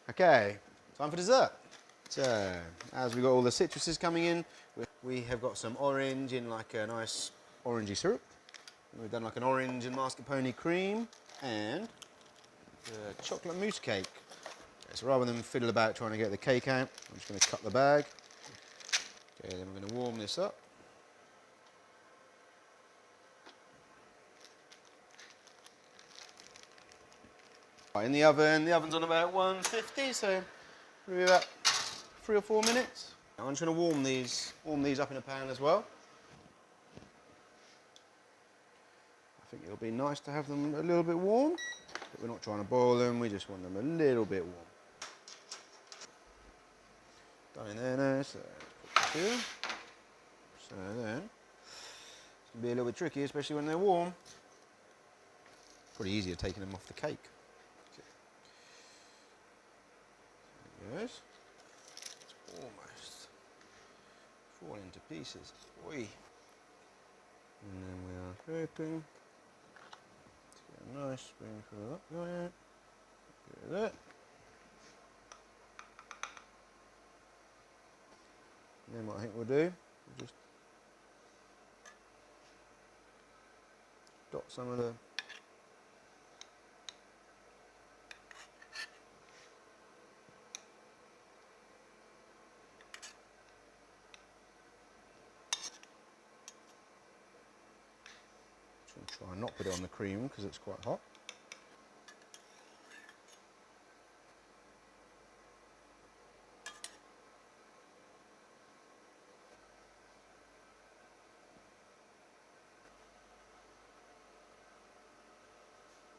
Okay, time for dessert. So, as we've got all the citruses coming in, we have got some orange in like a nice orangey syrup. We've done like an orange and mascarpone cream and the chocolate mousse cake. Okay, so rather than fiddle about trying to get the cake out, I'm just going to cut the bag. Okay, then we're going to warm this up. Right, in the oven's on about 150, so maybe about 3 or 4 minutes. Now I'm just going to warm these up in a pan as well. I think it'll be nice to have them a little bit warm, but we're not trying to boil them, we just want them a little bit warm. Done in there now, so put this here. So then, it's going to be a little bit tricky, especially when they're warm. Probably easier taking them off the cake. There it goes. It's almost falling to pieces. Oi. And then we are hoping to get a nice spoonful of that going out. Get that. And then what I think we'll do, we'll just dot some of the try and not put it on the cream because it's quite hot.